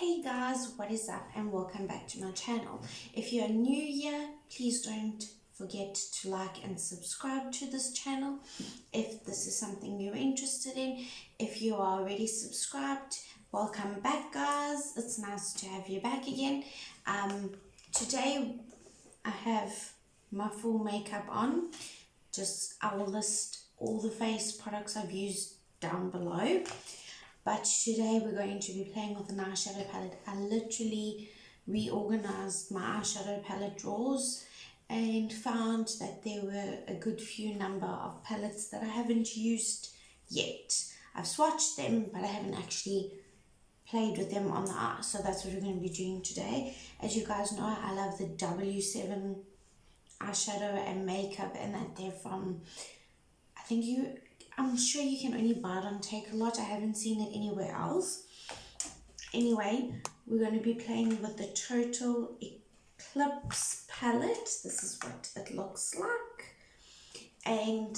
Hey guys, what is up and welcome back to my channel. If you're new here, please don't forget to like and subscribe to this channel if this is something you're interested in. If you are already subscribed, welcome back guys. It's nice to have you back again. Today I have my full makeup on. I will list all the face products I've used down below. But today we're going to be playing with an eyeshadow palette. I literally reorganized my eyeshadow palette drawers and found that there were a good few number of palettes that I haven't used yet. I've swatched them, but I haven't actually played with them on the eye. So that's what we're going to be doing today. As you guys know, I love the W7 eyeshadow and makeup, and that they're from, I'm sure you can only buy it on Takealot. I haven't seen it anywhere else. Anyway, we're going to be playing with the Total Eclipse palette. This is what it looks like. And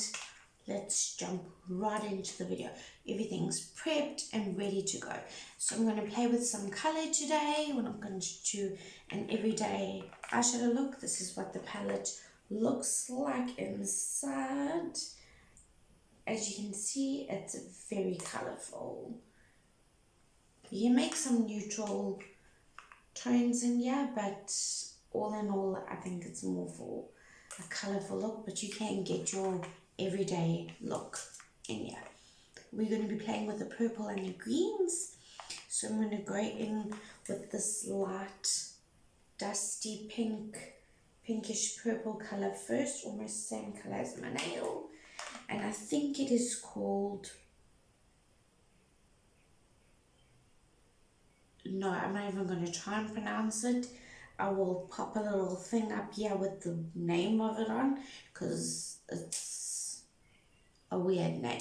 let's jump right into the video. Everything's prepped and ready to go. So I'm going to play with some color today. We're not going to do an everyday eyeshadow look. This is what the palette looks like inside. As you can see, it's very colorful. You can make some neutral tones in here, but all in all, I think it's more for a colorful look, but you can get your everyday look in here. We're going to be playing with the purple and the greens. So I'm going to go in with this light, dusty pinkish purple color first, almost the same color as my nail. And I think it is called, no, I'm not even going to try and pronounce it. I will pop a little thing up here with the name of it on, because it's a weird name.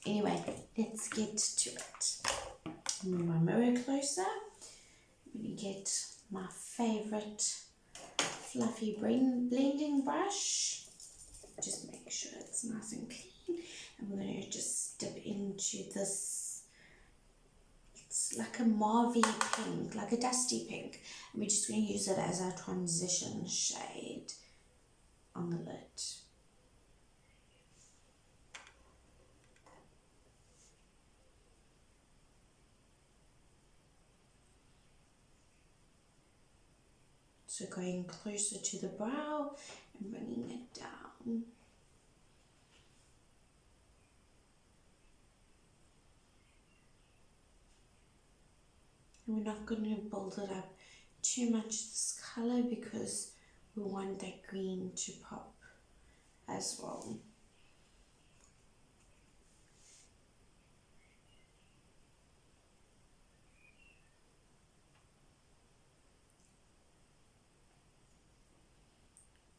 Anyway, let's get to it. Move my mirror closer. I'm going to get my favorite fluffy blending brush. Just make sure it's nice and clean, and we're going to just dip into this. It's like a mauvey pink, like a dusty pink, and we're just going to use it as our transition shade on the lid. So going closer to the brow and bringing it down. And we're not going to build it up too much, this color, because we want that green to pop as well.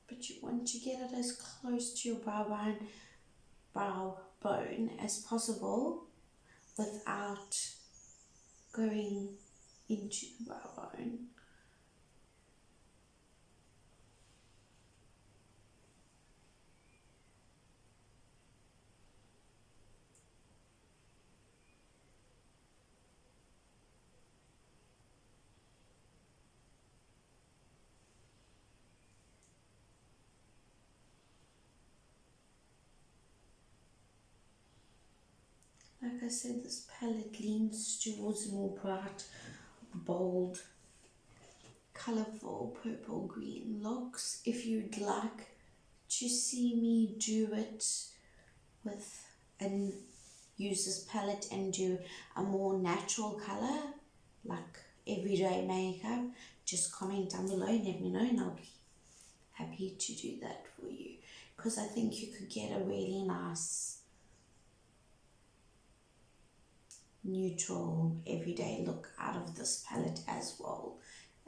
But you want to get it as close to your brow bone as possible without going into the brow bone. Like I said, this palette leans towards more bright, bold, colorful purple green looks. If you'd like to see me do it with and use this palette and do a more natural color, like everyday makeup, just comment down below and let me know, and I'll be happy to do that for you, because I think you could get a really nice neutral everyday look out of this palette, as well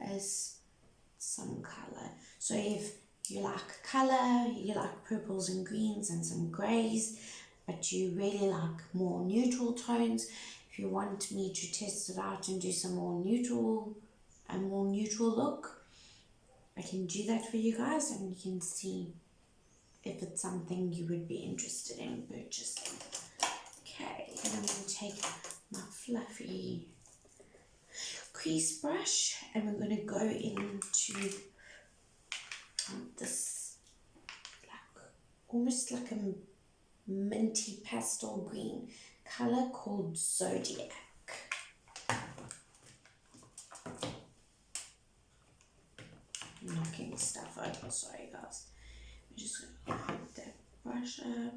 as some color. So if you like color, you like purples and greens and some grays, but you really like more neutral tones, if you want me to test it out and do some more neutral look, I can do that for you guys, and you can see if it's something you would be interested in purchasing. Okay, and I'm going to take my fluffy crease brush, and we're going to go into this almost like a minty pastel green color called Zodiac. Knocking stuff over, sorry guys. I'm just going to put that brush up.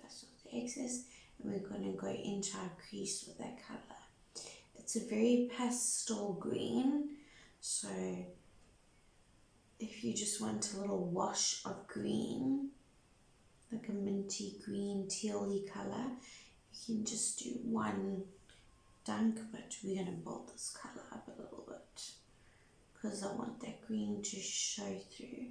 That's all the excess, and we're going to go into our crease with that color. It's a very pastel green, so if you just want a little wash of green, like a minty green tealy color, you can just do one dunk, but we're going to build this color up a little bit because I want that green to show through.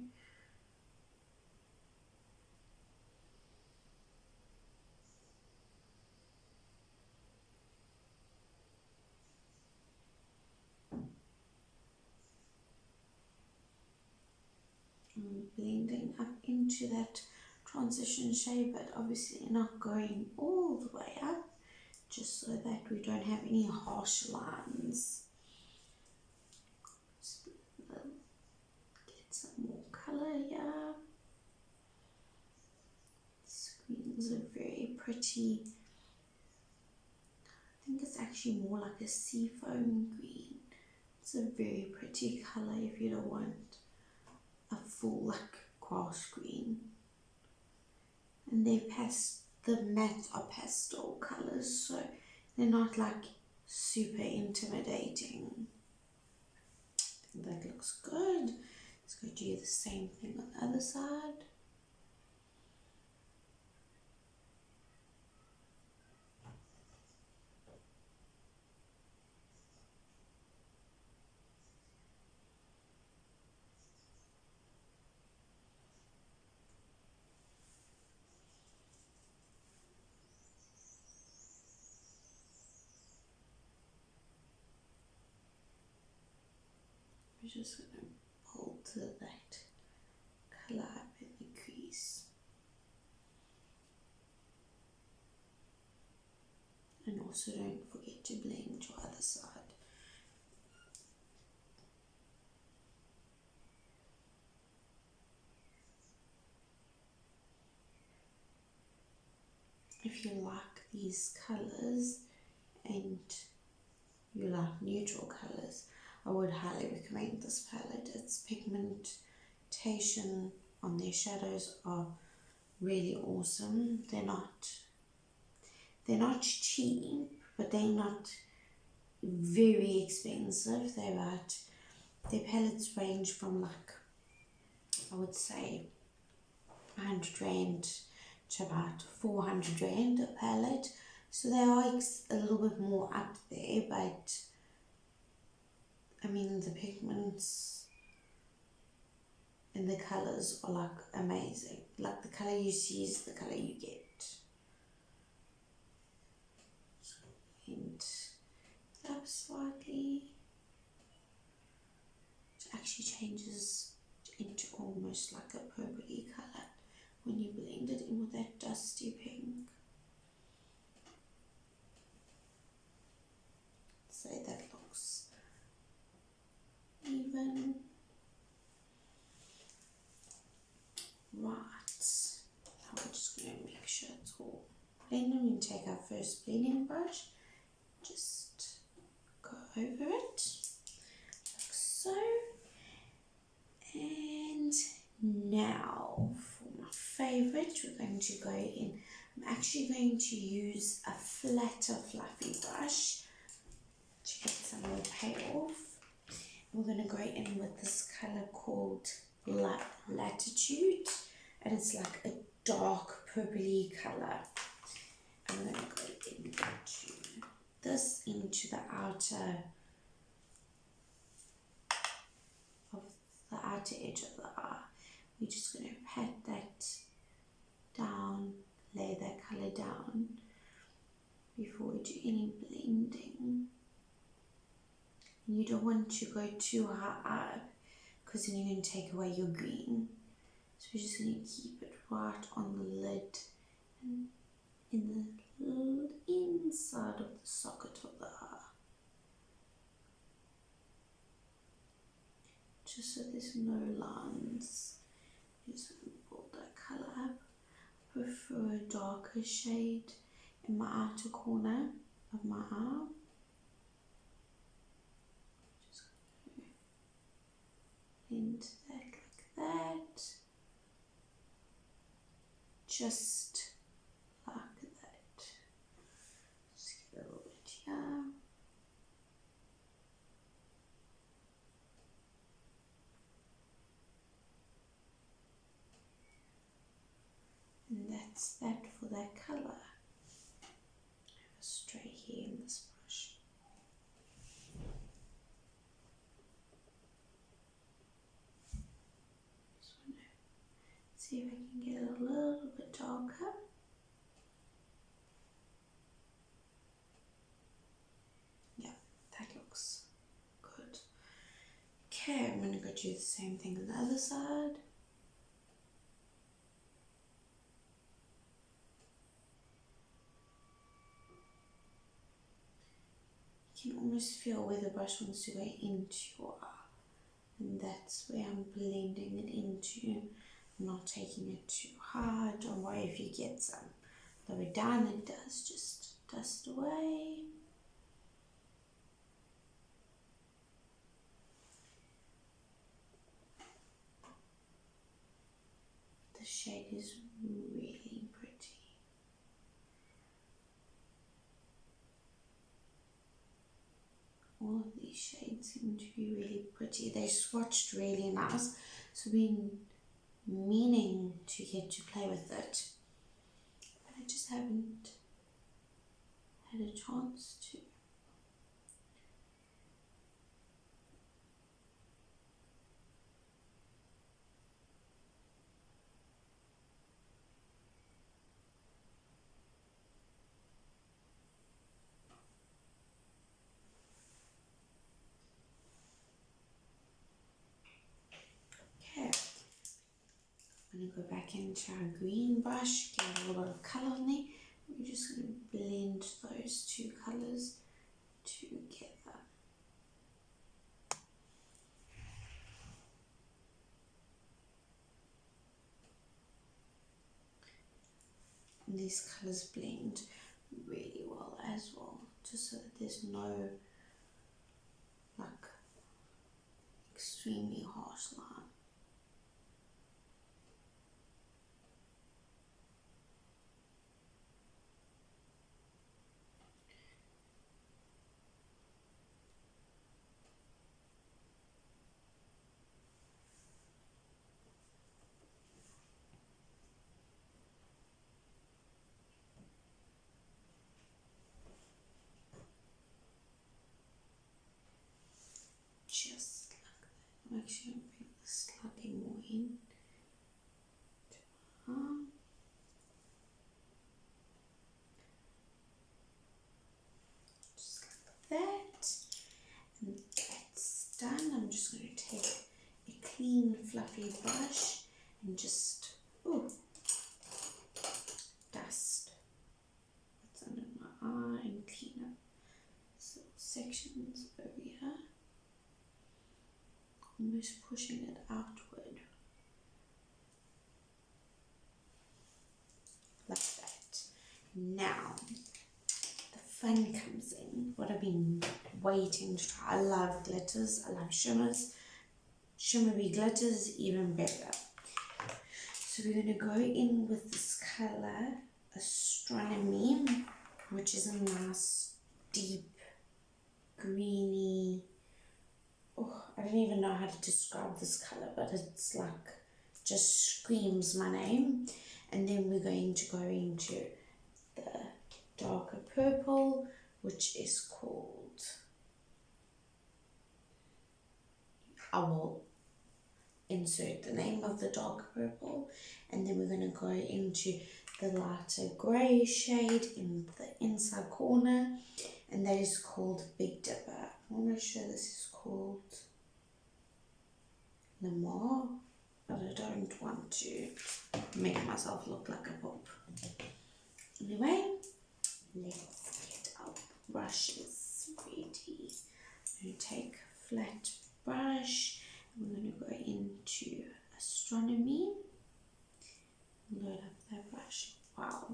I'm blending up into that transition shade, but obviously not going all the way up, just so that we don't have any harsh lines. Just get some more color here. This green is a very pretty, I think it's actually more like a seafoam green. It's a very pretty color if you don't want a full like grass green. And the matte are pastel colors, so they're not like super intimidating. I think that looks good. Let's go do the same thing on the other side. We're just going to alter that color up in the crease. And also don't forget to blend your other side. If you like these colors and you like neutral colors, I would highly recommend this palette. Its pigmentation on their shadows are really awesome. They're not cheap, but they're not very expensive. Their palettes range from like, I would say 100 Rand to about 400 Rand a palette. So they are a little bit more up there, but I mean, the pigments and the colors are like amazing. Like the color you see is the color you get. And up slightly. It actually changes into almost like a purpley color when you blend it in with that dusty pink. Say that looks even. Right, now we're just going to make sure it's all blended. We take our first blending brush, just go over it like so. And now for my favorite, we're going to go in. I'm actually going to use a flatter fluffy brush to get some more payoff. We're going to go in with this color called Latitude, and it's like a dark purpley color. I'm going to go into the outer edge of the eye. We're just going to pat that down, lay that color down before we do any blending. And you don't want to go too high up, because then you're going to take away your green. So we're just going to keep it right on the lid and in the inside of the socket of the eye, just so there's no lines. Just going to pull that colour up. I prefer a darker shade in my outer corner of my eye. Just going to blend that like that. Just like that. Just get a little bit here. And that's that for that colour. I have a stray hair in this brush. Just want to see if I can get it a little bit darker. Yeah, that looks good. Okay, I'm going to go do the same thing on the other side. You can almost feel where the brush wants to go into your eye, and that's where I'm blending it into. I'm not taking it too hard. Don't worry if you get some lower down, it does just dust away. The shade is really pretty. All of these shades seem to be really pretty. They swatched really nice, so we've been meaning to get to play with it, but I just haven't had a chance to. I'm going to go back into our green brush, get a little bit of colour on there. We're just going to blend those two colours together. And these colours blend really well as well, just so that there's no like extremely harsh line. Just like that. I'm actually going to bring this slightly more in. Just like that. And that's done. I'm just going to take a clean, fluffy brush and just dust what's under my eye and clean up these little sections over here. Almost pushing it outward like that. Now the fun comes in. What I've been waiting to try. I love glitters. I love shimmers. Shimmery glitters even better. So we're going to go in with this color Astronomy, which is a nice deep greeny. I don't even know how to describe this color, but it's like just screams my name. And then we're going to go into the darker purple, which is called, I will insert the name of the dark purple, and then we're going to go into the lighter grey shade in the inside corner, and that is called Big Dipper. I'm not sure this is called Lamar, but I don't want to make myself look like a pop. Anyway, let's get brushes ready. I'm going to take a flat brush. We're going to go into astronomy. Load up that brush. Wow.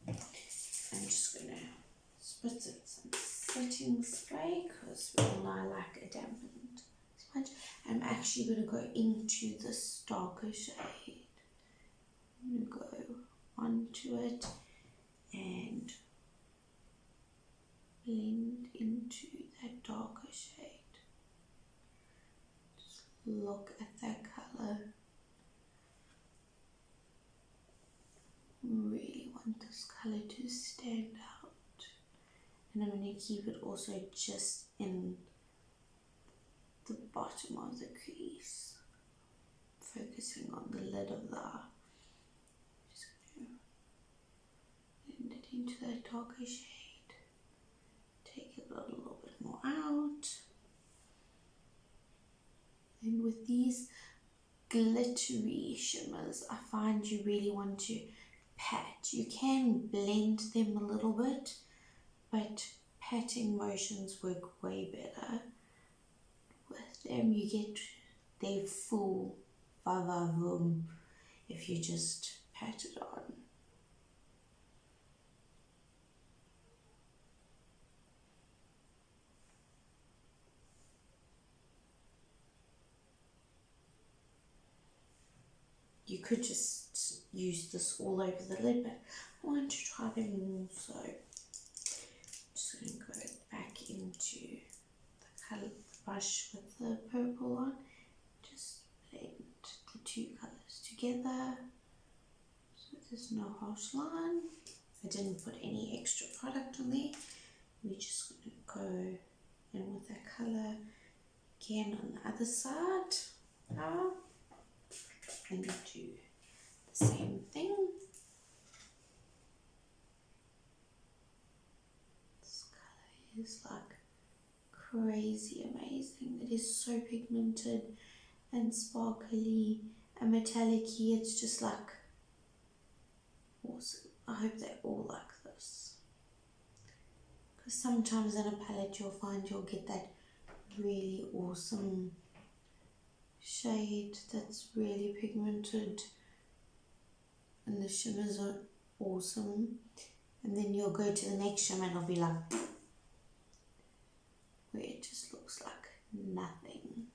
I'm just going to spritz it some setting spray because we all know I like a dampened sponge. I'm actually going to go into this darker shade. I'm going to go onto it and blend into that darker shade. Just look at that color. Really want this color to stand out. And I'm going to keep it also just in the bottom of the crease, focusing on the lid of the eye. Just going to blend it into that darker shade. Take it a little bit more out. And with these glittery shimmers, I find you really want to pat. You can blend them a little bit, but patting motions work way better. With them you get their full va-va-voom if you just pat it on. You could just use this all over the lid, but I want to try them more, so I'm just going to go back into the color brush with the purple on. Just blend the two colors together so there's no harsh line. I didn't put any extra product on there. We're just going to go in with that color again on the other side now. And do the same thing. This color is like crazy amazing. It is so pigmented and sparkly and metallic-y. It's just like awesome. I hope they all like this. Because sometimes in a palette you'll find you'll get that really awesome shade that's really pigmented and the shimmers are awesome, and then you'll go to the next shimmer and it'll be like where it just looks like nothing.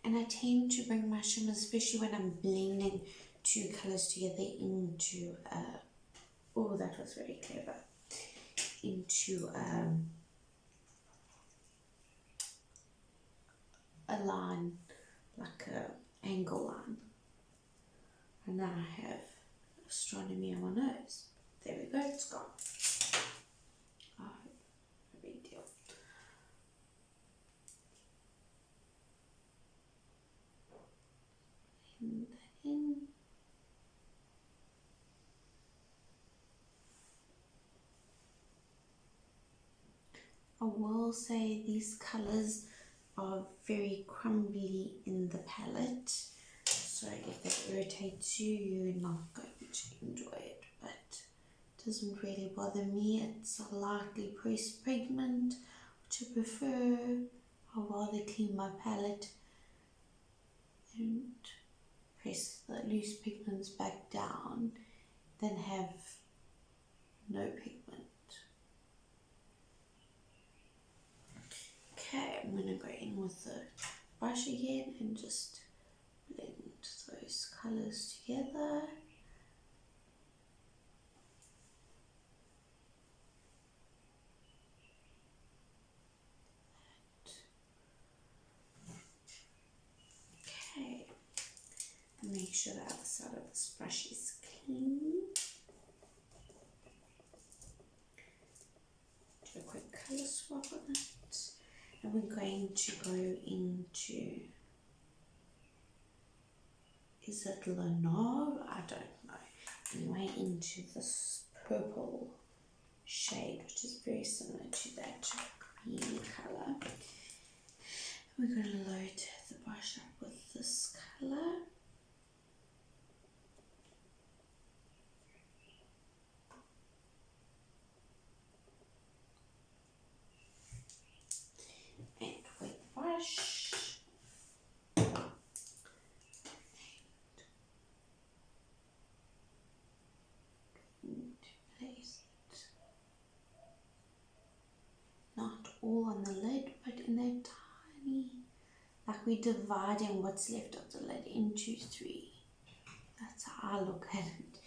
And I tend to bring my shimmers, especially when I'm blending two colors together, into oh, that was very clever, into a line, like a angle line. And now I have astronomy on my nose. There we go, it's gone. Oh, no big deal. Blend that in. I will say these colors are very crumbly in the palette, so if that irritates you, you're not going to enjoy it, but it doesn't really bother me. It's a lightly pressed pigment, which I prefer. I'll rather clean my palette and press the loose pigments back down than have no pigment. Okay, I'm going to go in with the brush again and just blend those colours together. Okay, make sure the other side of this brush is clean. Do a quick colour swap on it. And we're going to go into, is it Lenore? I don't know. Anyway, into this purple shade, which is very similar to that creamy colour. We're going to load the brush up with this colour. And wet brush. And place it. Not all on the lid, but in that tiny, like we're dividing what's left of the lid into 3. That's how I look at it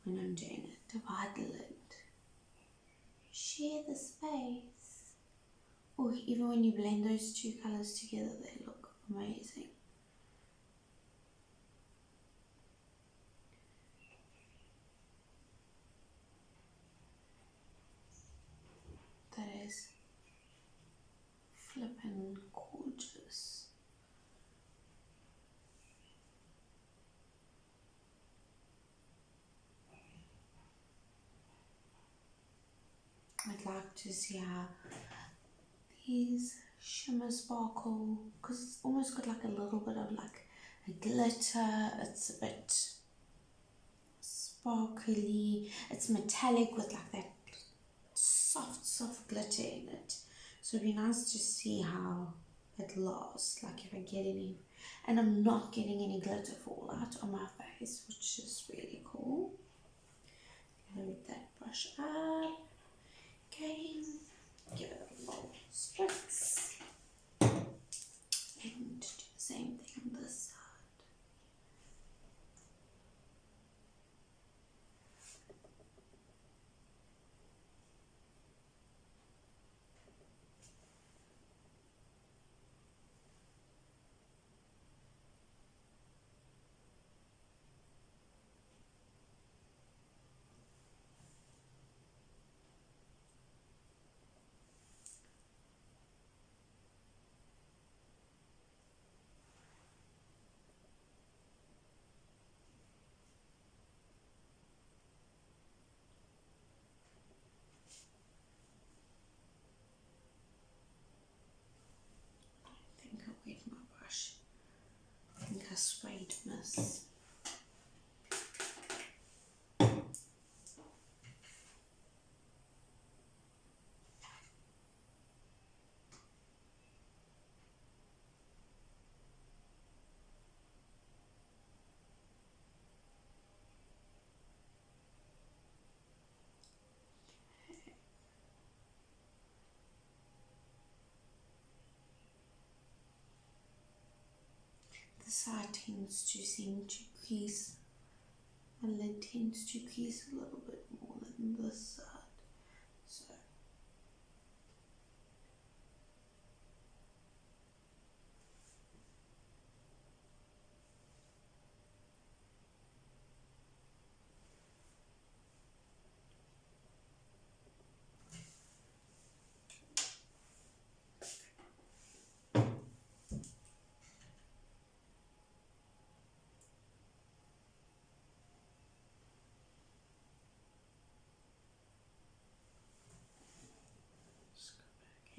when I'm doing it. Divide the lid. Share the space. Or even when you blend those 2 colors together, they look amazing. That is flippin' gorgeous. I'd like to see how these shimmer sparkle, because it's almost got like a little bit of like a glitter. It's a bit sparkly. It's metallic with like that soft glitter in it. So it'd be nice to see how it lasts, like if I get any, and I'm not getting any glitter fallout on my face, which is really cool. Load that brush up. Again, give it a little spritz, and do the same thing on this side. I think I sprayed miss. The side tends to seem to crease. My lid tends to crease a little bit more than this side. So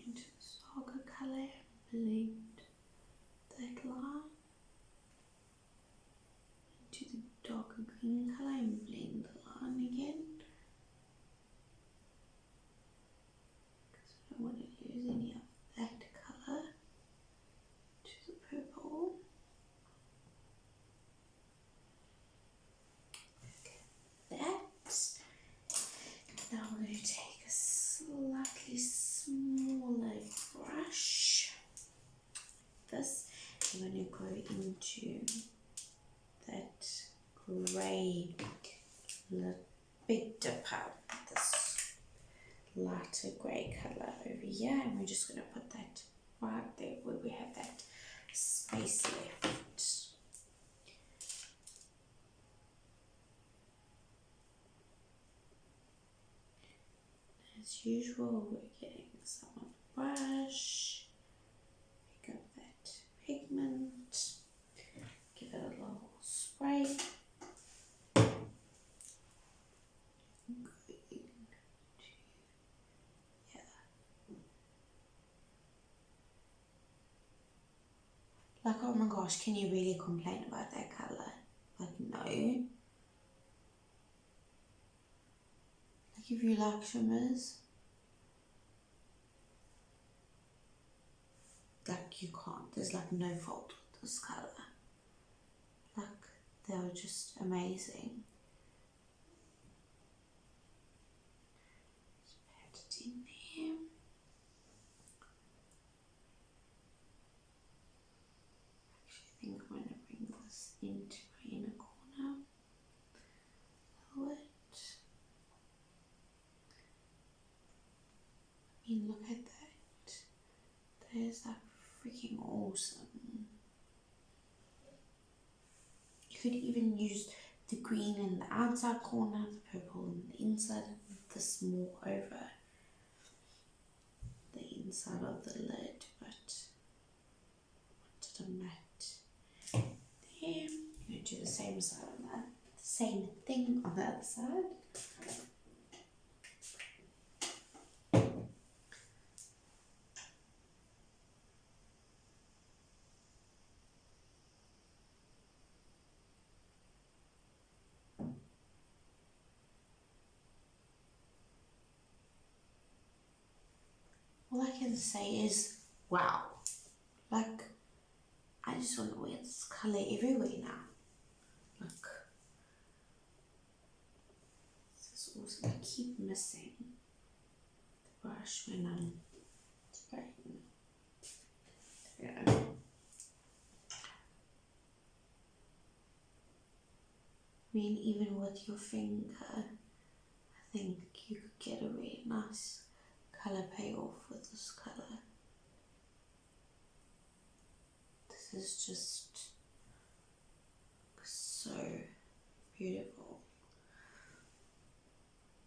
into the Saga colour, blend that line into the darker green colour and blend the line again, because I don't want to lose any of that colour to the purple. That. Now we're going to take a slightly smaller brush, this, I'm going to go into that grey big dipper, this lighter grey colour over here, and we're just going to put that right there where we have that space left. As usual, we're getting some of the brush, pick up that pigment, give it a little spray, go into here. Like, oh my gosh, can you really complain about that color? Like, no. Like, if you like shimmers, like, you can't. There's like no fault with this color. Like, they're just amazing. Just pat it in there. I think I'm going to bring this into my inner corner a little bit. I mean, look at that. That is like freaking awesome. You could even use the green in the outside corner, the purple in the inside, and this more over the inside of the lid, but I wanted a matte there. I'm going to do the same side on that, same thing on the other side. All I can say is, wow. Like, I just want to wear this colour everywhere now. Look. This is awesome. I keep missing the brush when I'm spraying. There we go. I mean, even with your finger, I think you could get a really nice colour payoff with this colour. This is just so beautiful.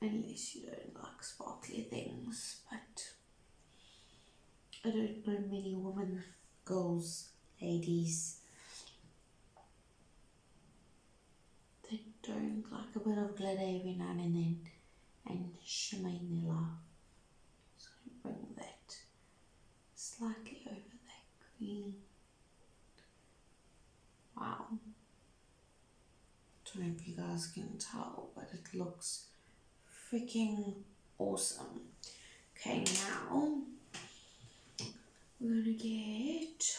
Unless you don't like sparkly things, but I don't know many women, girls, ladies that don't like a bit of glitter every now and then and shimmer in their life. So bring that slightly over that green. Wow. Don't know if you guys can tell, but it looks freaking awesome. Okay, now we're gonna get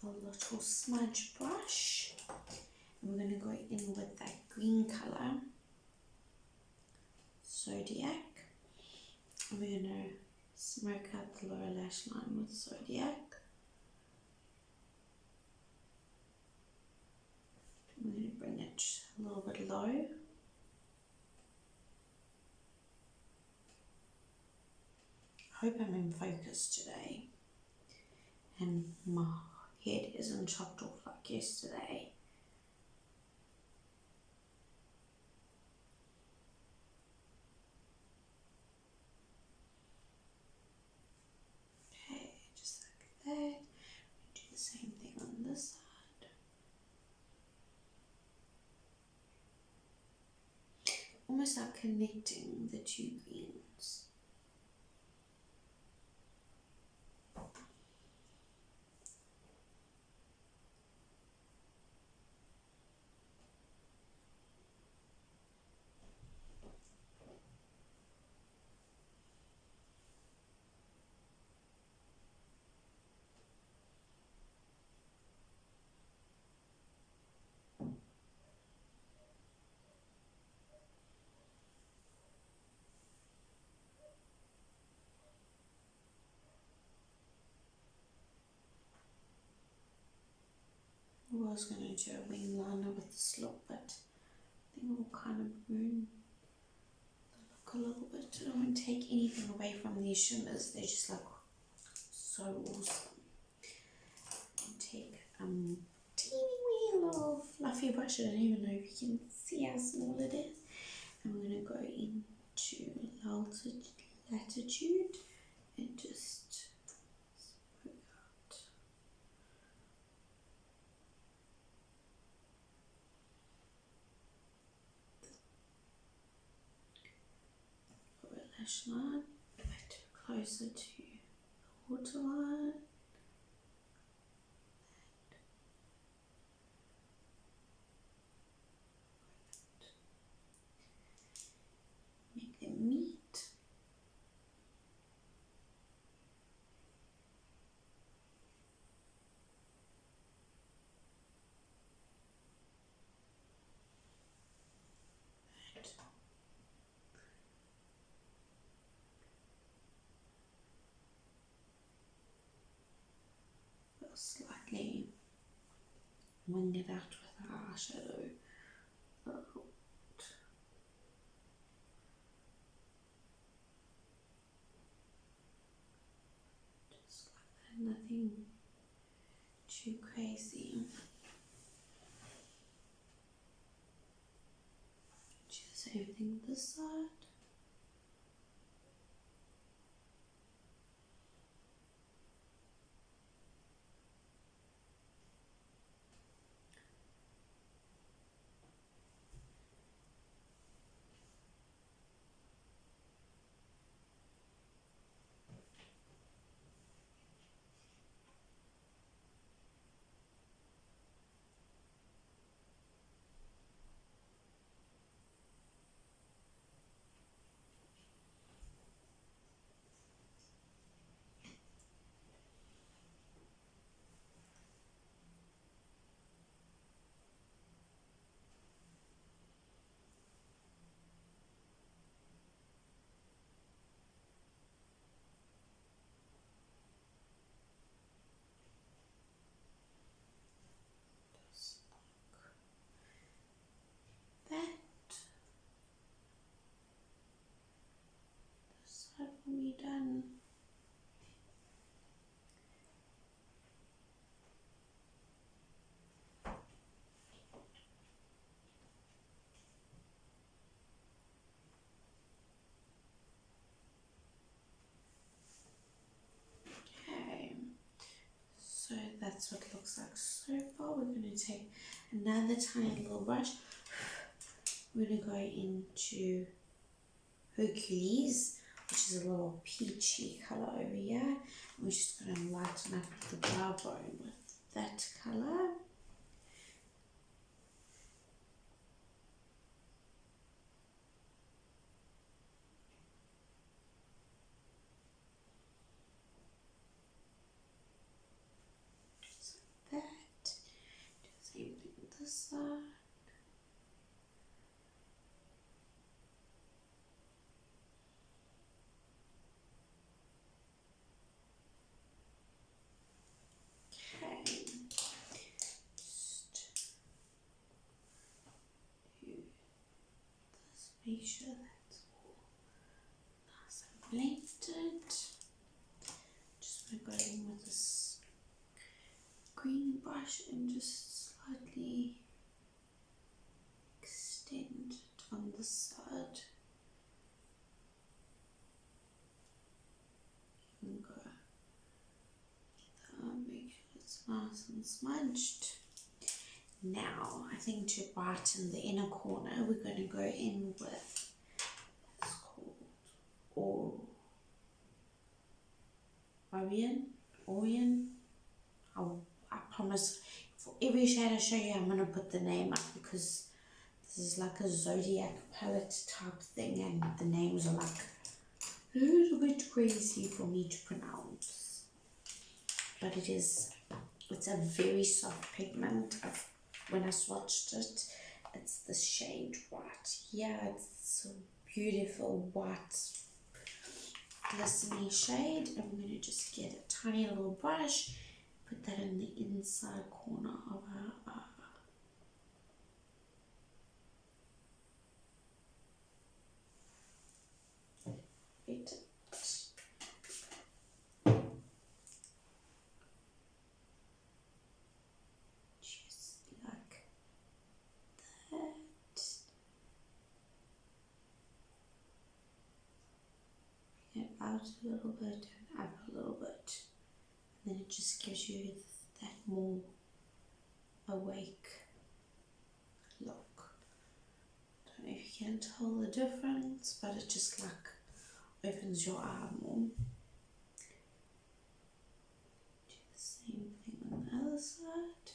a little smudge brush and we're gonna go in with that green color, Zodiac, and we're gonna smoke out the lower lash line with Zodiac. I'm going to bring it a little bit low. I hope I'm in focus today and my head isn't chopped off like yesterday. Okay, just like that. Do the same thing on this side. Almost like connecting the two greens. I was going to do a wing liner with this look, but I think it will kind of ruin the look a little bit. I don't want to take anything away from these shimmers. They're just like so awesome. And take teeny wee little fluffy brush. I don't even know if you can see how small it is. And we're going to go into latitude and just spread out. Lower lash line, a bit closer to the waterline. slightly wing it out with our eyeshadow. Just like that, nothing too crazy. Just everything this side. That will be done. Okay, so that's what it looks like so far. We're going to take another tiny little brush. We're going to go into Hercules, which is a little peachy color over here. We're just going to lighten up the brow bone with that color. Just like that. Do the same thing with this side. Make sure that's all nice and blended. Just want to go in with this green brush and just slightly extend it on the side. And go down, make sure it's nice and smudged. Now, I think to brighten the inner corner, we're going to go in with, it's called Orion. I promise for every shade I show you, I'm going to put the name up because this is like a zodiac palette type thing and the names are like a little bit crazy for me to pronounce. But it's a very soft pigment. When I swatched it, it's the shade white. Yeah, it's a beautiful white glistening shade. I'm going to just get a tiny little brush, put that in the inside corner of her eye. Out a little bit and up a little bit, and then it just gives you that more awake look. Don't know if you can tell the difference, but it just like opens your eye more. Do the same thing on the other side.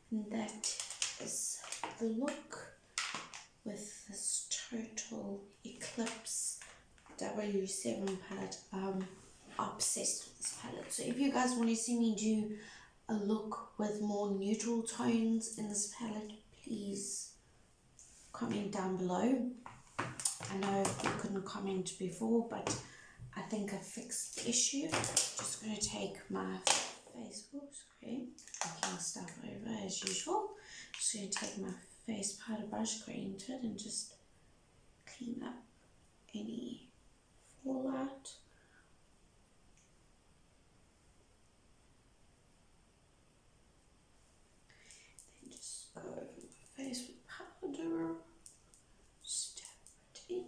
And that is the look with this Total Eclipse W7 palette. I'm obsessed with this palette. So if you guys want to see me do a look with more neutral tones in this palette, please comment down below. I know you couldn't comment before, but I think I fixed the issue. Just going to take my face, oops, okay, knocking stuff over as usual. Just going to take my face powder brush, grade it, and just clean up any fallout. Then just go over my face with powder, stab it in.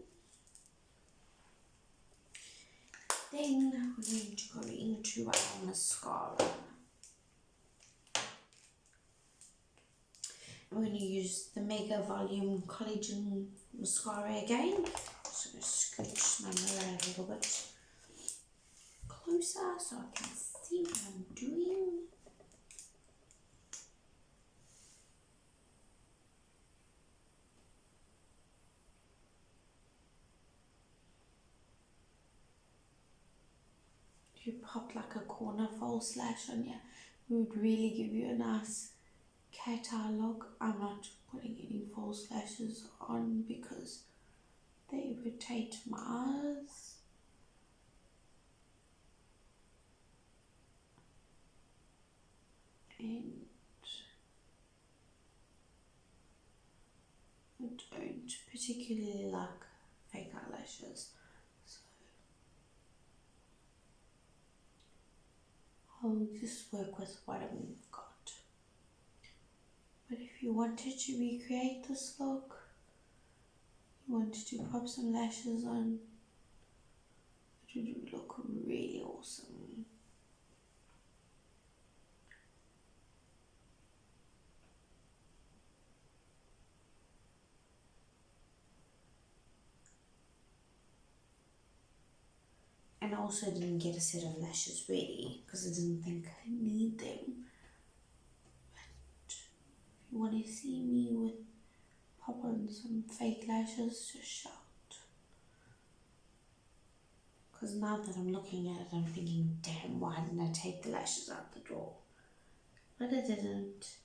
Then we're going to go into our mascara. I'm going to use the Mega Volume Collagen Mascara again. Just going to scooch my mirror a little bit closer so I can see what I'm doing. If you pop like a corner false lash on here, it would really give you a nice cat eye look. I'm not putting any false lashes on because they irritate my eyes. And I don't particularly like fake eyelashes, so I'll just work with what I've got. But if you wanted to recreate this look, you wanted to pop some lashes on, it would look really awesome. And I also didn't get a set of lashes ready because I didn't think I need them. But if you want to see me with pop on some fake lashes, just shout. Because now that I'm looking at it, I'm thinking, damn, why didn't I take the lashes out the door? But I didn't.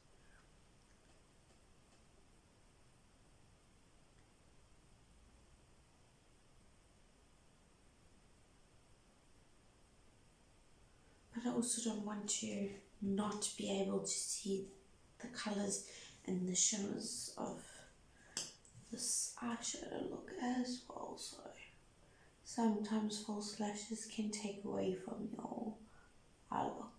But I also don't want to not be able to see the colours and the shimmers of this eyeshadow look as well. So sometimes false lashes can take away from your eye look.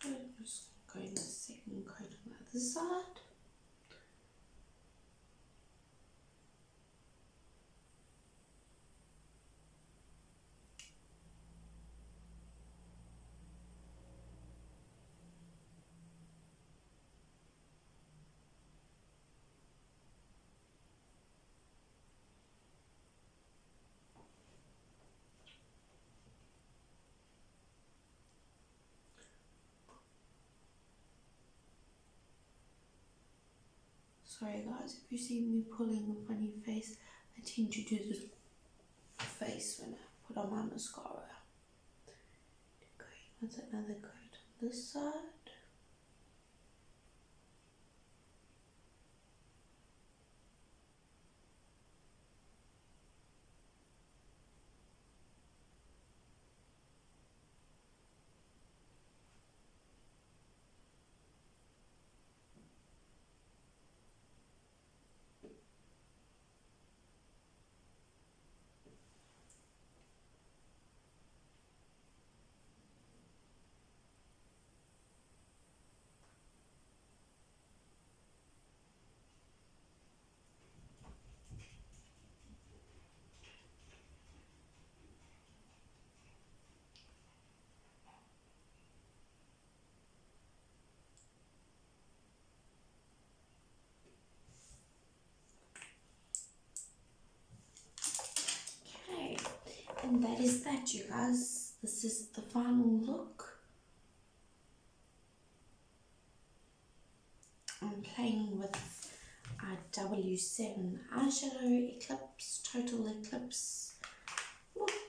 I'm just going to go in the second coat on the other side. Sorry guys, if you see me pulling a funny face, I tend to do this face when I put on my mascara. Going with another coat on this side. Okay, and that is that, you guys. This is the final look. I'm playing with a W7 eyeshadow Eclipse, Total Eclipse,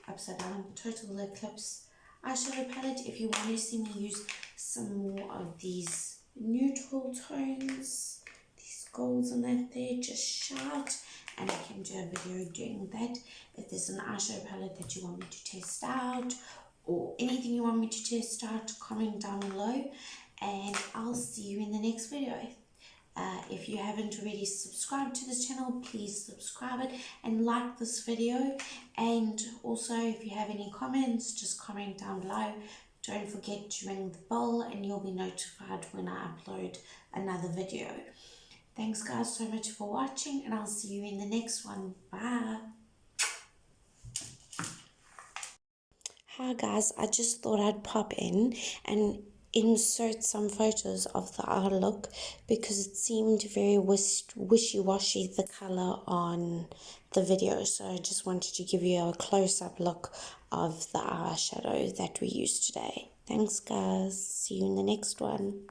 upside down, Total Eclipse eyeshadow palette. If you want to see me use some more of these neutral tones, these golds and that there, just shout and I can do a video doing that. If there's an eyeshadow palette that you want me to test out or anything you want me to test out, comment down below and I'll see you in the next video. If you haven't already subscribed to this channel, please subscribe it and like this video. And also, if you have any comments, just comment down below. Don't forget to ring the bell and you'll be notified when I upload another video. Thanks guys so much for watching and I'll see you in the next one. Bye. Hi guys, I just thought I'd pop in and insert some photos of the eye look because it seemed very wishy-washy, the color on the video. So I just wanted to give you a close-up look of the eyeshadow that we used today. Thanks guys, see you in the next one.